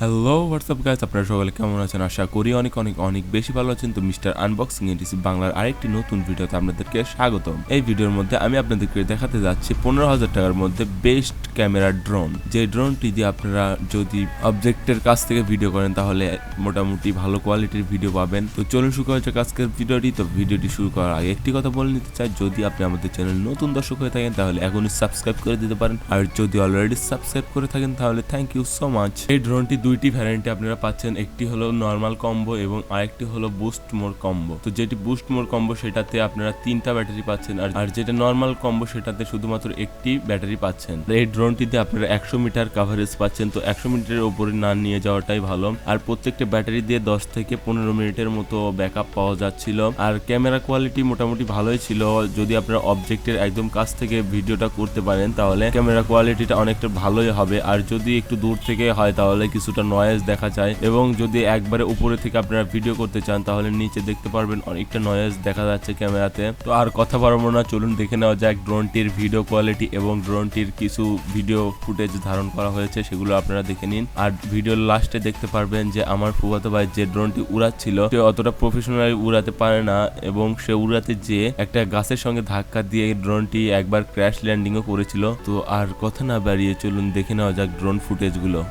Hello WhatsApp guys, আপনারা সকলে কেমন আছেন? আশা করি অনেক অনেক অনেক বেশি ভালো আছেন। তো মিস্টার আনবক্সিং এডিসি বাংলার আরেকটি নতুন ভিডিওতে আপনাদেরকে স্বাগতম। এই ভিডিওর মধ্যে আমি আপনাদেরকে দেখাতে যাচ্ছি 15,000 টাকার মধ্যে বেস্ট ক্যামেরা ড্রোন। যে ড্রোনটি দিয়ে আপনারা যদি অবজেক্টের কাছ থেকে ভিডিও করেন তাহলে মোটামুটি ভালো কোয়ালিটির ভিডিও পাবেন। তো চলুন শুরু করা যাক আজকের ভিডিওটি। তো ভিডিওটি শুরু করার আগে একটি কথা বলে নিতে চাই, যদি আপনি আমাদের চ্যানেল নতুন দর্শক হয়ে থাকেন তাহলে এখনই সাবস্ক্রাইব করে দিতে পারেন, আর যদি অলরেডি সাবস্ক্রাইব করে থাকেন তাহলে থ্যাংক ইউ সো মাচ। এই ড্রোনটি দুইটি ভ্যারিয়েন্টে আপনারা পাচ্ছেন, একটি হলো নরমাল কম্বো এবং আরেকটি হলো বুস্ট মোর কম্বো। তো যেটি বুস্ট মোর কম্বো সেটাতে আপনারা 3টা ব্যাটারি পাচ্ছেন, আর যেটা নরমাল কম্বো সেটাতে শুধুমাত্র একটি ব্যাটারি পাচ্ছেন। এই ড্রোনটিতে আপনারা 100 মিটার কাভারেজ পাচ্ছেন। তো 100 মিটারের উপরে না নিয়ে যাওয়াটাই ভালো। আর প্রত্যেকটা ব্যাটারি দিয়ে 10 থেকে 15 মিনিটের মতো ব্যাকআপ পাওয়া যাচ্ছিল। আর ক্যামেরা কোয়ালিটি মোটামুটি ভালোই ছিল। যদি আপনারা অবজেক্টের একদম কাছ থেকে ভিডিওটা করতে পারেন তাহলে ক্যামেরা কোয়ালিটিটা অনেকটা ভালোই হবে। আর যদি একটু দূর থেকে হয় তাহলে কিছুটা নয়েজ দেখা যায়, এবং যদি একবারে উপরে থেকে আপনারা ভিডিও করতে চান তাহলে নিচে দেখতে পারবেন অনেকটা নয়েজ দেখা যাচ্ছে ক্যামেরাতে। তো আর কথা বাড়াবো না, চলুন দেখে নেওয়া যাক ড্রোনটির ভিডিও কোয়ালিটি এবং ড্রোনটির কিছু ভিডিও ফুটেজ ধারণ করা হয়েছে, সেগুলো আপনারা দেখে নিন। আর ভিডিওর লাস্টে দেখতে পারবেন যে আমার ফুফাতো ভাই যে ড্রোনটি উড়াচ্ছিল সে অতটা প্রফেশনালি উড়াতে পারে না, এবং সে উড়াতে যে একটা গাছের সঙ্গে ধাক্কা দিয়ে ড্রোনটি একবার ক্র্যাশ ল্যান্ডিংও করেছিল। তো আর কথা না বাড়িয়ে চলুন দেখে নেওয়া যাক ড্রোন ফুটেজগুলো।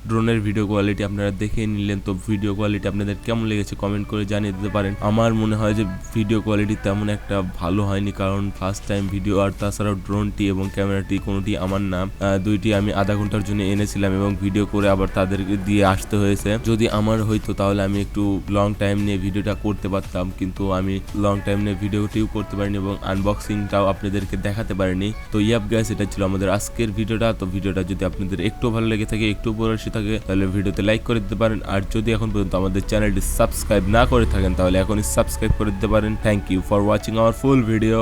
ড্রোনের ভিডিও কোয়ালিটি আপনারা দেখে নিলেন, তো ভিডিও কোয়ালিটি আপনাদের কেমন লেগেছে কমেন্ট করে জানিয়ে দিতে পারেন। আমার মনে হয় যে ভিডিও কোয়ালিটি তেমন একটা ভালো হয়নি, কারণ ফার্স্ট টাইম ভিডিও, আর তাছাড়াও ড্রোনটি এবং ক্যামেরাটি কোনোটি আমার না, দুইটি আমি আধা ঘন্টার জন্য এনেছিলাম এবং ভিডিও করে আবার তাদেরকে দিয়ে আসতে হয়েছে। যদি আমার হইতো তাহলে আমি একটু লং টাইম নিয়ে ভিডিওটা করতে পারতাম, কিন্তু আমি লং টাইম নিয়ে ভিডিওটিও করতে পারিনি এবং আনবক্সিংটাও আপনাদেরকে দেখাতে পারিনি। তো ইয়াপ গাইস, এটা ছিল আমাদের আজকের ভিডিওটা। তো ভিডিওটা যদি আপনাদের একটু ভালো লেগে থাকে, একটু উপকারী থাকে, তাহলে ভিডিওতে লাইক করে দিতে পারেন। আর যদি এখন পর্যন্ত আমাদের চ্যানেলটি সাবস্ক্রাইব না করে থাকেন তাহলে এখনই সাবস্ক্রাইব করে দিতে পারেন। Thank you for watching our full video.